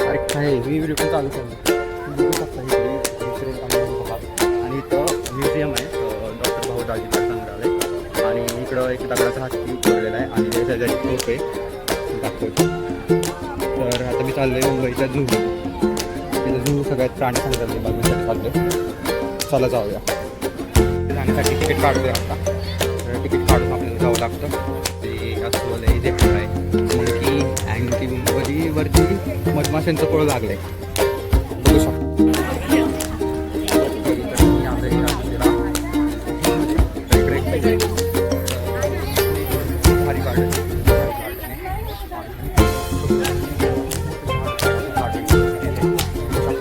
आहे मी व्हिडिओ पण चालू केला बघू शकता इकडे आणि इथं म्युझियम आहे डॉक्टर भाऊ दाजीकर संग्रहालय आणि इकडं एक दगडाचा हत्ती कोरलेला आहे आणि त्याच्या तोफ आहे दाखवतो. तर आता मी चाललो आहे मुंबईच्या झू. तिथं झू सगळ्यात प्राणी संग्रहालय बघण्यासाठी चाललो. चला जाऊया. जाण्यासाठी तिकीट काढतोय आता. तिकीट काढून आपल्याला जावं लागतं. ते असं जे पण आहे मंकी अँटी वरती मधमाशांचं फळ लागलं आहे बघू शकतो. भारी गार्डन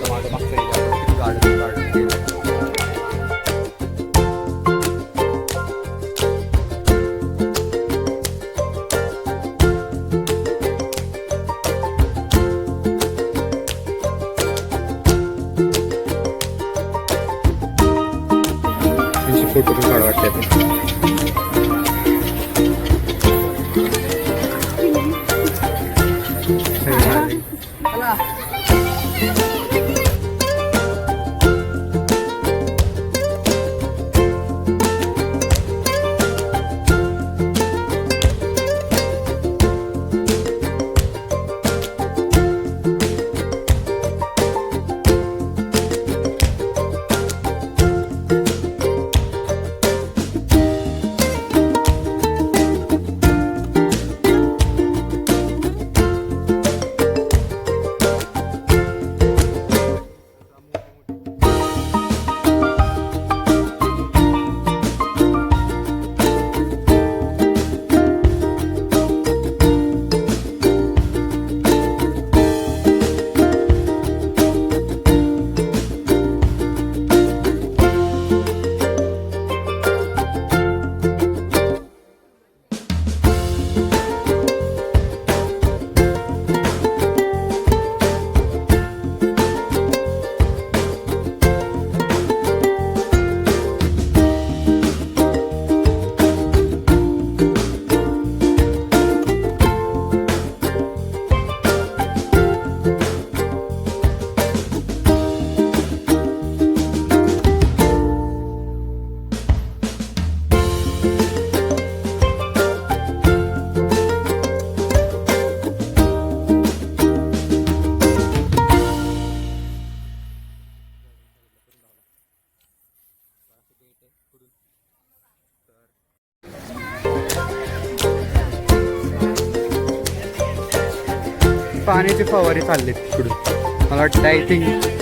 माझं मागचं गार्डन फोटो पण काढ वाटते. पाण्याचे फवारे चाललेत पुढून. मला वाटतं आय थिंक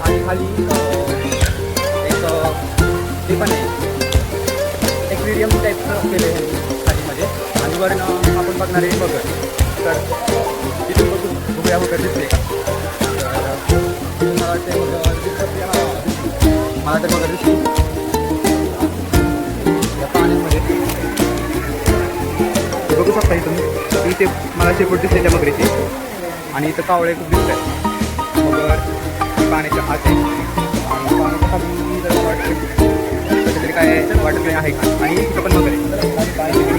आणि खाली एक ते पण आहे एक्वेरियम टाईपचं केलं आहे खालीमध्ये आणि वरून आपण बघणार आहे बघर. तर तिथून बघून बघूया वगैरे दिसते का. तर मला वाटते मला तर बघा दिसते या पाण्यामध्ये बघू शकता. इथून इथे मला शेपूट दिसते त्या मगरीची आणि इथं कावळे खूप दिसत आहेत. मगर पाण्याच्या आत आहे आणि पाण्याच्या खाली जर वाटते तरी काय वाटत नाही आहे का. आणि इथं पण मगरी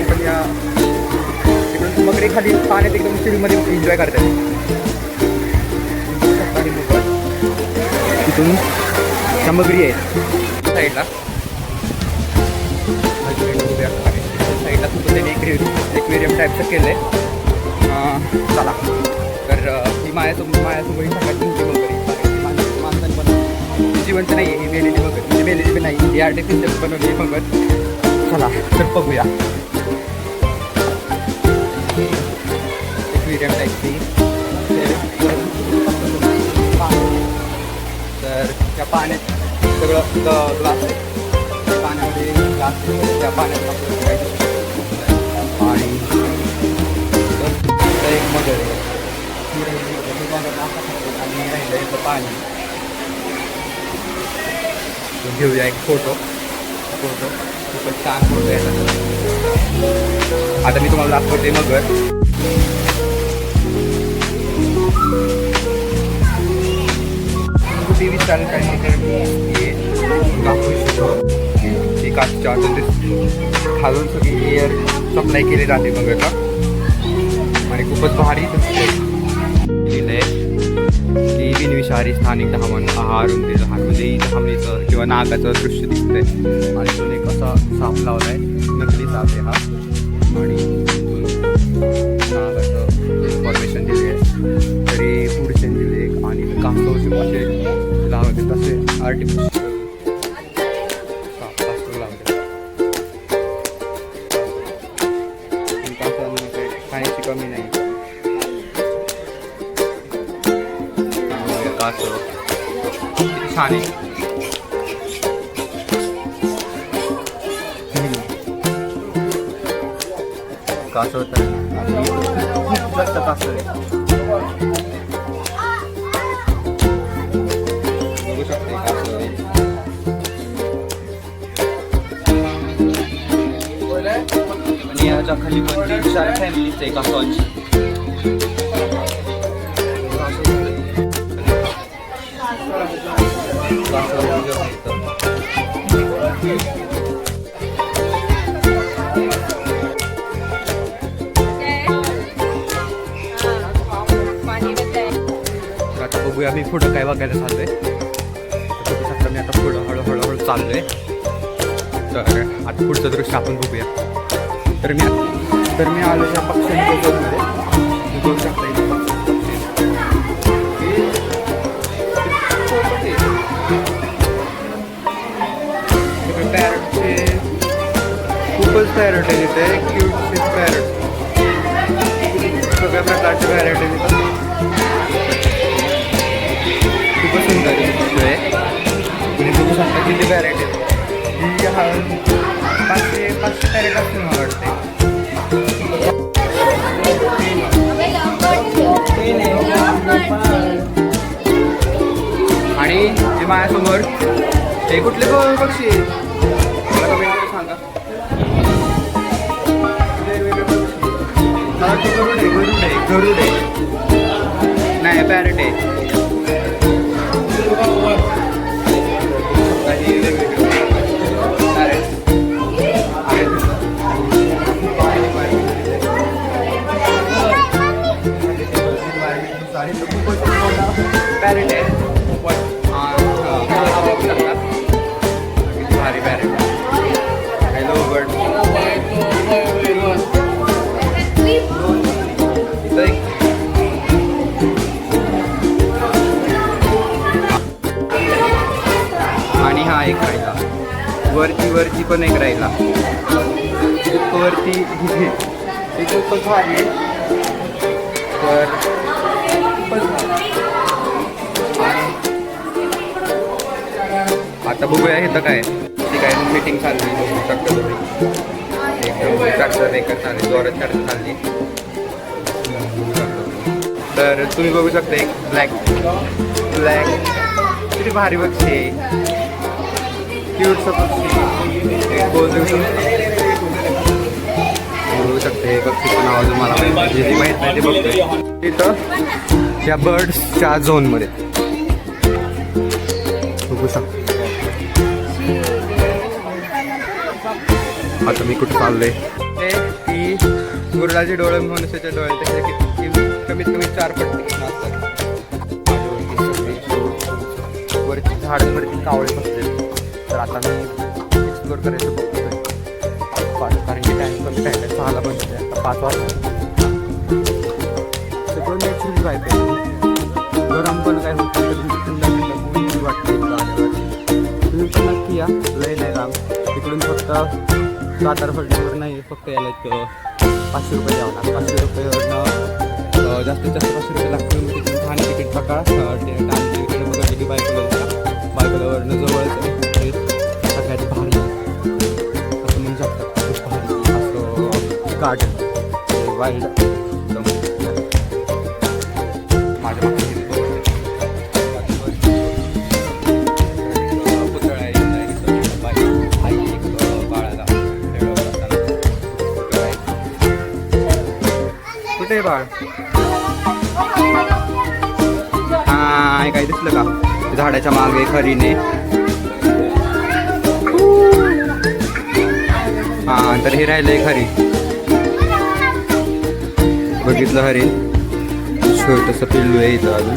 पण या तिकडून मगरी खाली पाण्यात एकदम चिलमध्ये एन्जॉय करतात. तिथून त्या मगरी आहेत साईडला साईडला सुद्धा त्यांनी एक्वेरियम टाईपचं केलं आहे. चला तर ही मायासोबत सगळ्यात मोठी मगरी माणसाने बनवली. जिवंत नाही आहे ही मेलेली मगर म्हणजे मेलेली पण नाही ही आर्टिफिशियल बनवली मगर. चला तर बघूया एक्वेरियम टाईपची. तर त्या पाण्यात सगळं ग्लास आहे पाण्यामध्ये ग्लास त्या पाण्यात आणि एक मगर आणि राहिलं पाणी. घेऊया एक फोटो खूपच छान फोटो येतात. आता मी तुम्हाला दाखवते मगर. टी व्ही चालू काही तर मी दाखवू शकतो. ही काचच्या खालून सगळी एअर सप्लाय केली जाते मगरला आणि खूपच भारी दिले की बिनविषारी स्थानिक आहार म्हणजे धामणीचं किंवा नागाचं दृश्य दिसतंय आणि तो एक असा साप लावलाय, नकली साप आहे हा. आणि नागाचं इन्फॉर्मेशन दिली आहे, तरी पुढचे दिले आणि कासव असे लावते तसे आर्टिफिशियल साप कासव लावते. कासवांमध्ये खाण्याची कमी नाही. कासव किती छान आहे. कासव तर खूप जास्त कासव आहे. बघू शकते कासव आहे. आणि याच्या खाली पण 3-4 फॅमिलीज आहे कासवांची. आता बघूया मी पुढं काय बघायला चाललोय. बघू शकता मी आता पुढं हळूहळू चाललोय. तर आता पुढचं दृश्य आपण बघूया. तर मी आलो त्या पक्ष्यांच्या झोनमध्ये. बघू शकता पॅरटचे खूपच पॅरट आहे तिथे. क्यूट पॅरट सगळ्या प्रकारचे पॅरट आहे तिथं. खूपच सुंदर आहे. तुम्ही बघू शकता किती पॅरेट आहे. ही 500 पॅरेट असतील मला वाटते. आणि ते माझ्यासमोर हे कुठले पक्षी मला कमेंटमध्ये सांगा. मला वाटतं गरुड आहे नाही पॅरेट आहे. पॅरेट आहे भारी पॅरेट. Hello bird. आणि हा एक राहिला वरती पण एक राहिला वरती. ते खूपच भारी आहे. तर आता बघूया इथं काय ती काय मीटिंग चालली. बघू शकता तुम्ही एकदम ट्रॅक्टर एकच चालली जोरात चढत चालली. तर तुम्ही बघू शकता एक ब्लॅक किती भारी पक्षी आहे. क्यूटचं पक्षी बघू शकते. हे पक्षीचं नाव अजून मला माहीत नाही ते बघतोय तिथं या बर्ड्सच्या झोनमध्ये. बघू शकतो. आता मी कुठं चाललोय ते की गुरुडाचे डोळे मनुष्याच्या डोळे त्याचे कमीत कमी 4 पट असतात. वरती झाडांवरती कावळे बसले. तर आता मी एक्सप्लोर करायचं बघतोय कारण की टाईम कमी राहिला. 6ला बनते आता 5 वाजता. सगळं नॅचरल जायचं. गरम पण काय होतं थंड वाटते. तुम्ही पण नक्की या. लय नाही लांब तिकडून फक्त सातारा फलटणवर नाही फक्त यायला 500 रुपये द्यावं लागतं. 500 रुपयेवरनं जास्तीत जास्त 500 रुपये लागतं. तिथून ठाणे तिकीट पकडा. ठाणे तिकीट बघा की बायकोलावरनं जवळच हे सगळ्यात भारी असं म्हणू शकतात. खूप भारी असं गार्डन वाईल्ड एकदम माझ्या आहे बाळ. हा काय दिसलं का झाडाच्या मागे हरिणे. हा तर हे राहिलंय खरी. बघितलं हरिण छोटस पिल्लू आहे इथं अजून.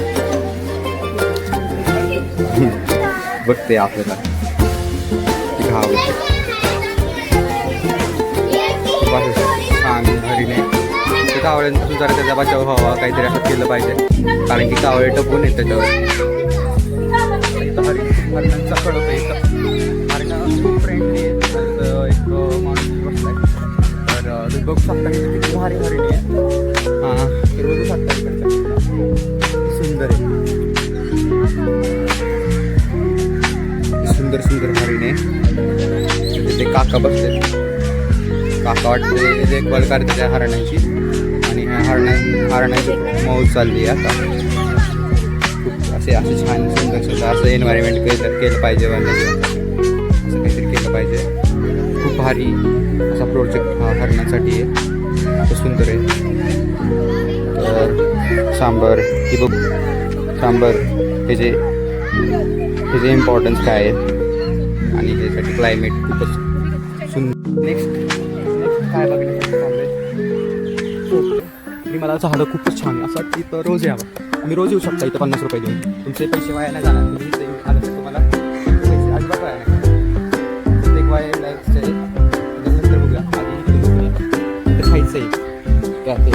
बघते आपल्याला घाव छान हरिण आहे. ते कावळ्यांपासून जरा त्याचा बचाव व्हावा काहीतरी असं केलं पाहिजे कारण की कावळे टपून येत त्याच्यावर. इथं हरिणांचा कडक आहे इथं. हरिण खूप फ्रेंडली आहे. एक माणूस बसलाय तर तुम्ही बघू शकता की किती भारी हरिण आहे. हां तर बघू शकता सुंदर आहे. सुंदर सुंदर हरिण आहे. तिथे काका बसले. काका वाटते देखभाल करते त्या हरणाची आणि हरणाची मौज चालली आहे आता. खूप असे छान सुंदर सुंदर असं एन्व्हायरमेंट केलं पाहिजे. असं काहीतरी केलं पाहिजे. खूप भारी असा प्रोजेक्ट हा हरणासाठी आहे. खूप सुंदर आहे. तर सांबर ही बघ सांबर हे जे इम्पॉर्टन्स काय आहे आणि ह्यासाठी क्लायमेट खूपच सुंदर. नेक्स्ट काय बघण्यासाठी मला झाडं खूपच छान आहे. असं वाटतं इथं रोज यावं. तुम्ही रोज येऊ शकता इथं 50 रुपये देऊन. तुमचे पैसे वाया नाही जाणार. तुम्ही इथे आलं तर तुम्हाला पैसे अजिबात वाया नाही. एक वाया लाईफचं आहे. नंतर बघूया आधी इकडे बघूया तर खायचं आहे त्या ते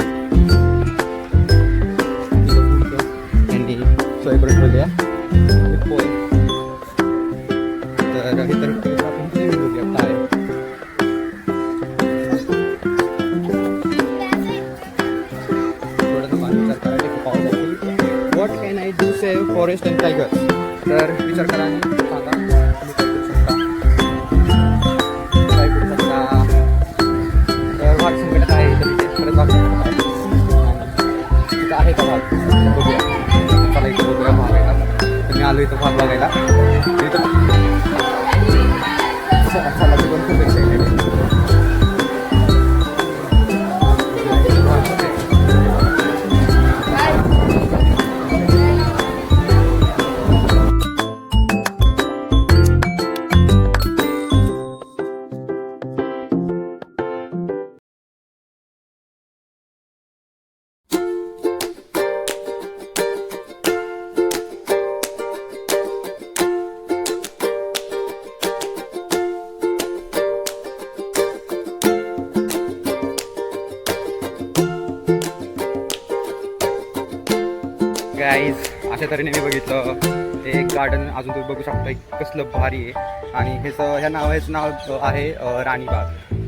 त्यांनी सोय करून ठेवली आहे. पोय तर इतर आपण बघूया काय what can I do save forest and tigers. तर विचार करा आणि सांगा काय करू शकता. तर वाघ संकट काय आहे तर तिथे खरंच वाघ संकट आहे. तिथं आहे का वाघ बघूया. चला इथं बघूया भाग आहे का. तुम्ही आलो इथं भाग बघायला. इथं चला ते पण खूप एक्साइटेड आहे. गाईज अशा तऱ्हेने मी बघितलं एक गार्डन अजून तुम्ही बघू शकता कसलं भारी आहे. आणि ह्या नावाचं नाव आहे राणी बाग.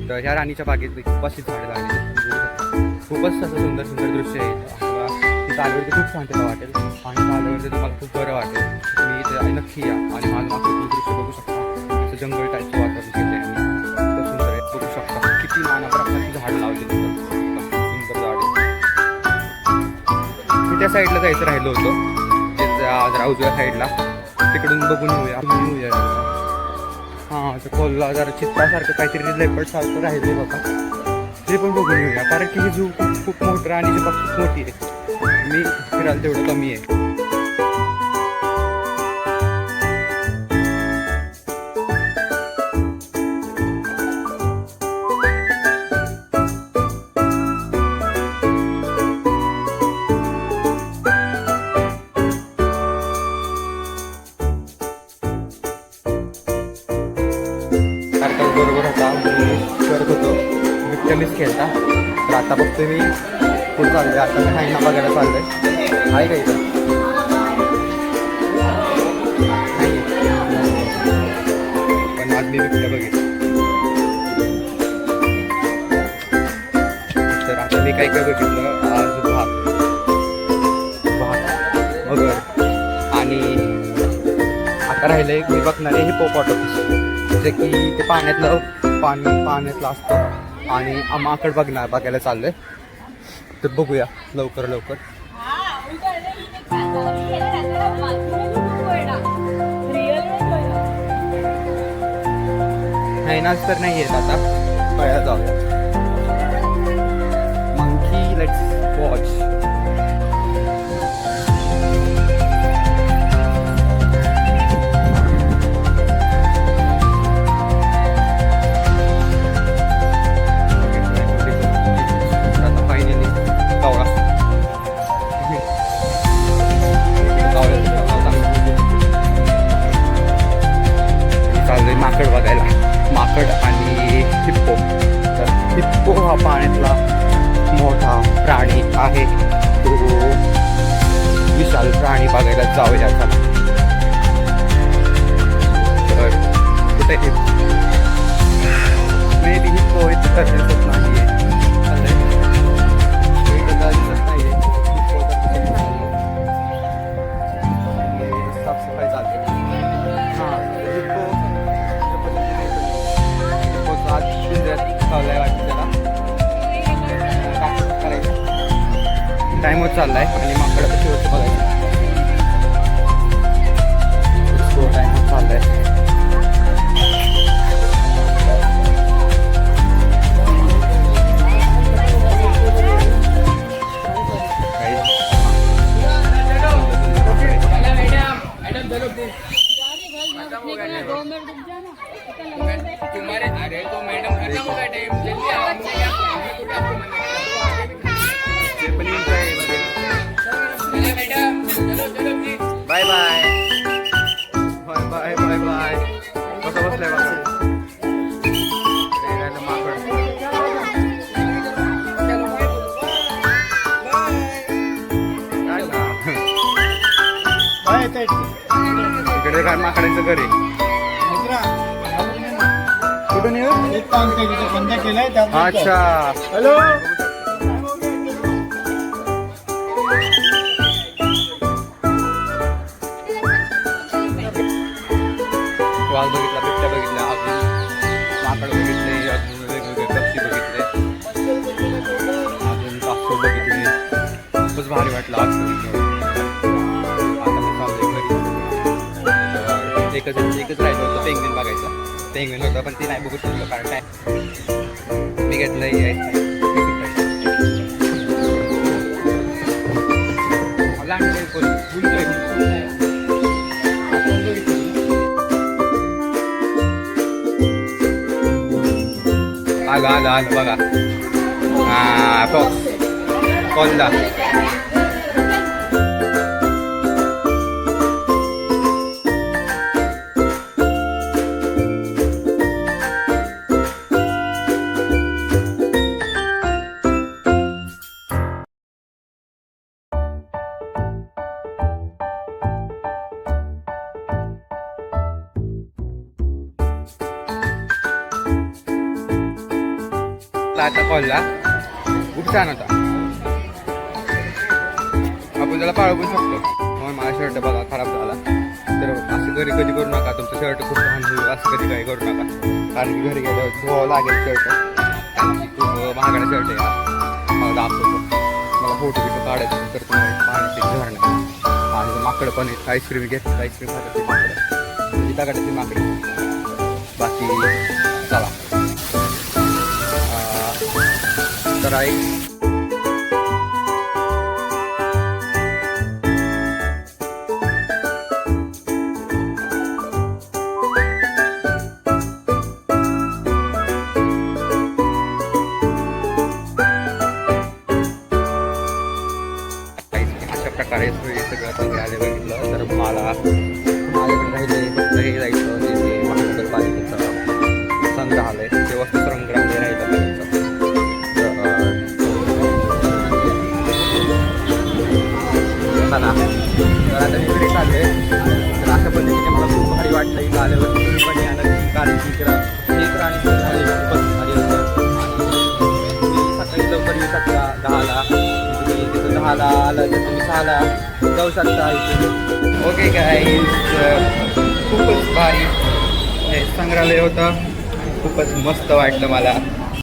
तर ह्या राणीच्या बागेत खूप अशी झाडं लागली. खूपच असं सुंदर सुंदर दृश्य आहे. तिथं आल्यावरती खूप शांतता वाटेल आणि आल्यावरती तुम्हाला खूप बरं वाटेल. तुम्ही इथे नक्की या आणि माझं मागचं दृश्य बघू शकता. असं जंगल टाईपचं वातावरण केलं आहे आणि खूप सुंदर आहे. बघू शकता किती नाना प्रकारची झाडं लावली तिथं. सुंदर झाड आहे. त्या साईडला जायचं राहिलं होतं जरा उजव्या साईडला. तिकडून बघून येऊया. हां तर खोलला जरा चित्रासारखं काहीतरी लेपर्डसारखं राहिले बघा. ते पण बघून येऊया कारण की ही झू खूप मोठं आणि जी बाग खूप मोठी आहे. मी फिरायला तेवढं कमी आहे. बरोबर होता करत होतो बिबट्यानीच खेळता. तर आता बघतोय मी पुढे चाललोय. आता मी हायना बघायला चाललोय. आहे का इथं पण आज मी बिबट्या बघितलं. तर आता मी काय बघितलं आज भात मगर आणि आता राहिलं एक मी बघणार आहे हिपोपॉटमस जे की ते पाण्यातलं असतं आणि आमाकड बघायला चाललंय. तर बघूया लवकर लवकर. नाही नाच तर नाही येत आता. कळ्या जाऊया. Monkey let's watch. पाण्यातला मोठा प्राणी आहे तो विशाल प्राणी बघायला जाऊया चला. तर कुठे मे बी हिप्पो इथे तर दिसत नाहीये. साफसफाई चालते. हां हिप्पो आज पिंजऱ्यात ठेवलाय वाटतं त्याला. करायचं टाइम होत चाललाय आणि माकडं कशी होतं बघायचं. टाइम होत चाललाय. Bye bye bye bye bye bye. कसं बसलंय बघा माकड. इकडे काय माकडांचं घर आहे. कुठून येऊ? अच्छा हॅलो. वाघ बघितला, बिबट्या बघितला, अजून माकड बघितले, अजून वेगवेगळे पक्षी बघितले, अजून कासव बघितले. खूपच भारी वाटलं आज बघितलं. आता मी चाललोय घरी. एकच राहिलं होतं पेंग्विन बघायचं. पेंग्विन होतं पण ते नाही बघू शकलो कारण काय मी घेतलंय आलं बघा. कोणता आता कॉलला खूप छान होता. आपण त्याला पाळू पण शकतो. म्हणून माझा शर्ट बघा खराब झाला तर असं घरी कधी करू नका. तुमचं शर्ट खूप छान होईल असं कधी काही करू नका कारण की घरी गेल्यावर धुवावं लागेल शर्ट. खूप महागडा शर्ट आहे मला दाखवतो. मला फोटो बिटो काढायचं तर तुम्हाला पाण्याचे झरणं आणि माकडं पण आहेत. आईस्क्रीम घेतलं आईस्क्रीम खातात माकडं तिथं माकडे. बाकी चला तर आहे अशा प्रकारे सगळं संग्रहालय बघितलं तर माझ्याकडे राहिले फक्त हे जायचं ते महानगरपालिकेचं संग्रहालय ते वस्तू संग्रहालय राहिलं चला. तर आता मी घरी चालले. तर अशा पद्धतीने मला खूप भारी वाटलं इथं आल्यावर. तुम्ही पण यायला कारण की हे प्राणी संग्रहालय खूपच भारी होतं. तुम्ही सकाळी लवकर येऊ शकता 10ला. तुम्ही तिथं 10ला आलं तर तुम्ही 6ला जाऊ शकता इथे. ओके गाईज खूपच भारी हे संग्रहालय होतं. खूपच मस्त वाटलं मला.